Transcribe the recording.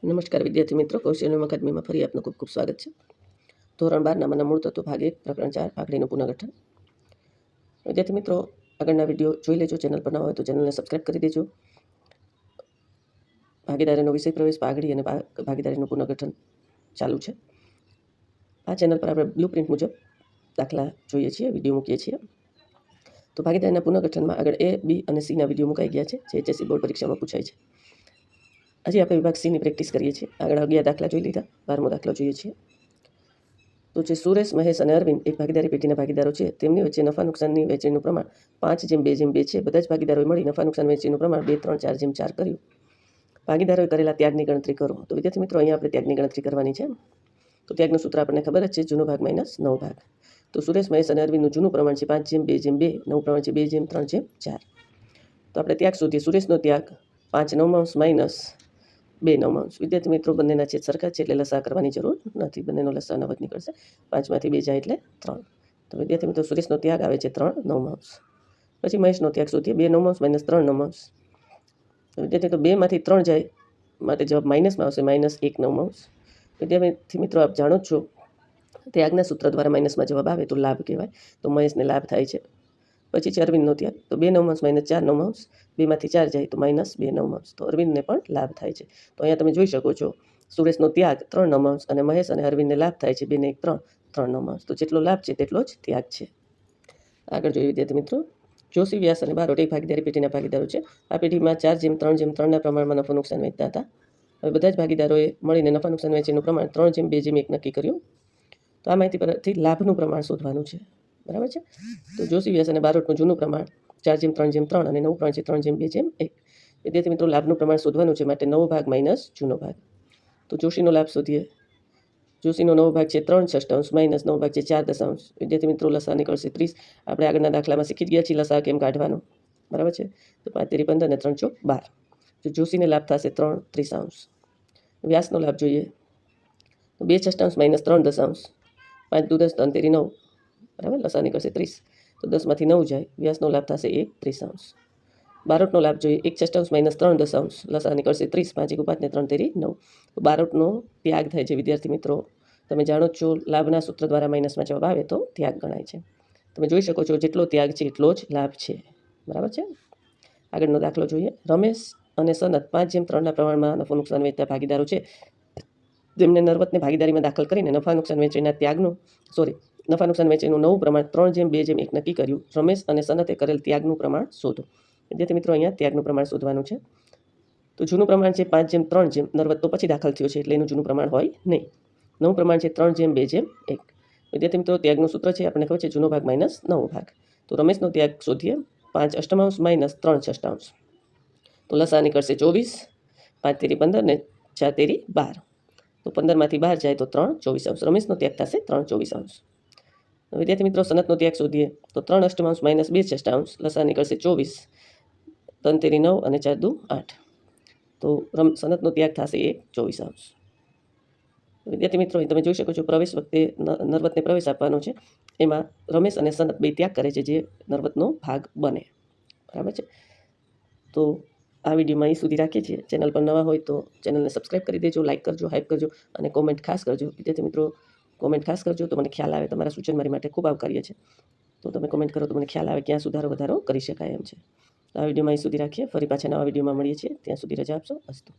નમસ્કાર વિદ્યાર્થી મિત્રો, કૌશલ્ય અકાદમીમાં ફરી આપનું ખૂબ ખૂબ સ્વાગત છે. ધોરણ 12 નામાંના મૂળ તત્વો ભાગ 1 પ્રકરણ 4 આંકડીનું પુનર્ગઠન. વિદ્યાર્થી મિત્રો, આગળના વિડીયો જોઈ લેજો. ચેનલ પર ન હોય તો ચેનલને સબસ્ક્રાઈબ કરી દેજો. ભાગીદારીનો વિષય પ્રવેશ, પાઘડી અને ભાગીદારીનું પુનર્ગઠન ચાલુ છે. આ ચેનલ પર આપણે બ્લુપ્રિન્ટ મુજબ દાખલા જોઈએ છીએ, વિડીયો મૂકીએ છીએ. તો ભાગીદારીના પુનર્ગઠનમાં આગળ A, B અને C ના વિડીયો મુકાઈ ગયા છે, જે HSC બોર્ડ પરીક્ષામાં પૂછાય છે. આજે આપણે વિભાગ C ની પ્રેક્ટિસ કરીએ છીએ. આગળ 11 દાખલા જોઈ લીધા, 12મો દાખલો જોઈએ છીએ. તો જે સુરેશ, મહેશ અને અરવિંદ એક ભાગીદારી પેઢીના ભાગીદારો છે, તેમની વચ્ચે નફા નુકસાનની વહેંચણીનું પ્રમાણ 5:2:2 છે. બધા જ ભાગીદારોએ મળી નફા નુકસાન વહેંચણીનું પ્રમાણ 2, 3, 4:4 કર્યું. ભાગીદારોએ કરેલા ત્યાગની ગણતરી કરો. તો વિદ્યાર્થી મિત્રો, અહીંયા આપણે ત્યાગની ગણતરી કરવાની છે. તો ત્યાગનું સૂત્ર આપણને ખબર જ છે, જૂનો ભાગ માઇનસ નવો ભાગ. તો સુરેશ, મહેશ અને અરવિંદનું જૂનું પ્રમાણ છે 5:2:2, નવું પ્રમાણ છે 2:3:4. તો આપણે ત્યાગ શોધીએ. સુરેશનો ત્યાગ 5/9 માઇનસ 2/9. વિદ્યાર્થી મિત્રો, બંનેના છેદ સરખા છે એટલે લસા કરવાની જરૂર નથી. બંનેનો લસા 9 જ નીકળશે. 5માંથી 2 જાય એટલે 3. તો વિદ્યાર્થી મિત્રો, સુરેશનો ત્યાગ આવે છે 3/9. પછી મહેશનો ત્યાગ શોધીએ. 2/9 માઇનસ 3/9. તો વિદ્યાર્થી તો 2માંથી 3 જાય માટે જવાબ માઇનસમાં આવશે, -1/9. વિદ્યાર્થી મિત્રો, આપ જાણો જ છો, ત્યાગના સૂત્ર દ્વારા માઇનસમાં જવાબ આવે તો લાભ કહેવાય. તો મહેશને લાભ થાય છે. પછી છે અરવિંદનો ત્યાગ. તો 2/9 માઇનસ 4/9. 2માંથી 4 જાય તો -2/9. તો અરવિંદને પણ લાભ થાય છે. તો અહીંયા તમે જોઈ શકો છો, સુરેશનો ત્યાગ 3/9 અને મહેશ અને અરવિંદને લાભ થાય છે 2 ને 1 3, 3/9. તો જેટલો લાભ છે તેટલો જ ત્યાગ છે. આગળ જોઈએ વિદ્યાર્થી મિત્રો, જોશી, વ્યાસ અને બારોટ એક ભાગીદારી પેઢીના ભાગીદારો છે. આ પેઢીમાં 4:3:3ના પ્રમાણમાં નફો નુકસાન વહેંચતા હતા. હવે બધા જ ભાગીદારોએ મળીને નફા નુકસાન વહેંચણીનું પ્રમાણ 3:2:1 નક્કી કર્યું. તો આ માહિતી પરથી લાભનું પ્રમાણ શોધવાનું છે. બરાબર છે. તો જોશી, વ્યાસ અને બારોટનું જૂનું પ્રમાણ 4:3:3 અને નવું પ્રમાણ છે 3:2:1. વિદ્યાર્થી મિત્રો, લાભનું પ્રમાણ શોધવાનું છે, માટે નવો ભાગ માઇનસ જૂનો ભાગ. તો જોશીનો લાભ શોધીએ. જોશીનો નવો ભાગ છે 3/6 માઇનસ નવો ભાગ છે 4 દશાંશ. વિદ્યાર્થી મિત્રો, લસા નીકળશે 30. આપણે આગળના દાખલામાં શીખી ગયા છીએ લસા કેમ કાઢવાનો. બરાબર છે. તો 5 15 અને 3 12. તો જોશીને લાભ થશે 3/30. વ્યાસનો લાભ જોઈએ. તો 2/6 માઇનસ 3 દશાંશ. 5 દુ 10, 3 તેરી 9. બરાબર, લસા નીકળશે 30. તો 10માંથી 9 જાય. વ્યાસનો લાભ થશે 1/30. બારોટનો લાભ જોઈએ. 1/6 માઇનસ 3 દશાંશ. લસા નીકળશે 30. 5 × 5 ને 3 તેરી 9. તો બારોટનો ત્યાગ થાય છે. વિદ્યાર્થી મિત્રો, તમે જાણો છો, લાભના સૂત્ર દ્વારા માઇનસમાં જવાબ આવે તો ત્યાગ ગણાય છે. તમે જોઈ શકો છો, જેટલો ત્યાગ છે એટલો જ લાભ છે. બરાબર છે. આગળનો દાખલો જોઈએ. રમેશ અને સનત 5:3ના પ્રમાણમાં નફો નુકસાન વહેંચતા ભાગીદારો છે. તેમને નરવતને ભાગીદારીમાં દાખલ કરીને નફા નુકસાન વહેંચણીના નફા નુકસાન વહેંચણીનું નવું પ્રમાણ 3:2:1 નક્કી કર્યું. રમેશ અને સનતે કરેલ ત્યાગનું પ્રમાણ શોધો. વિદ્યાર્થી મિત્રો, અહીંયા ત્યાગનું પ્રમાણ શોધવાનું છે. તો જૂનું પ્રમાણ છે 5:3. નરવત તો પછી દાખલ થયો છે એટલે એનું જૂનું પ્રમાણ હોય નહીં. નવું પ્રમાણ છે 3:2:1. વિદ્યાર્થી મિત્રો, ત્યાગનું સૂત્ર છે, આપણને ખબર છે, જૂનો ભાગ માઇનસ નવો ભાગ. તો રમેશનો ત્યાગ શોધીએ. 5/8 માઇનસ 3/6. તો લસા નીકળશે 24. 5 તેરી 15 ને 4 તેરી 12. તો 15માંથી 12 જાય તો 3/24. રમેશનો ત્યાગ થશે 3/24. વિદ્યાર્થી મિત્રો, સનતનો ત્યાગ શોધીએ. તો 3/8 માઇનસ 2/6. લસા નીકળશે 24. 3 તેરી 9 અને 4 દુ 8. તો સનતનો ત્યાગ થશે 1/24. વિદ્યાર્થી મિત્રો, તમે જોઈ શકો છો, પ્રવેશ વખતે નરવતને પ્રવેશ આપવાનો છે. એમાં રમેશ અને સનત બે ત્યાગ કરે છે, જે નરવતનો ભાગ બને. બરાબર છે. તો આ વિડીયોમાં અહીં સુધી રાખીએ છીએ. ચેનલ પર નવા હોય તો ચેનલને સબસ્ક્રાઈબ કરી દેજો, લાઇક કરજો, હાઈપ કરજો અને કોમેન્ટ ખાસ કરજો. વિદ્યાર્થી મિત્રો, કોમેન્ટ ખાસ કરજો તો મને ખ્યાલ આવે. તમારા સૂચન મારી માટે ખૂબ આવકાર્ય છે. તો તમે કોમેન્ટ કરો તો મને ખ્યાલ આવે ક્યાં સુધારો વધારો કરી શકાય એમ છે. આ વિડીયોમાં અહીં સુધી રાખીએ. ફરી પાછા નવા વિડીયોમાં મળીએ છીએ. ત્યાં સુધી રજા આપશો. અસ્તુ.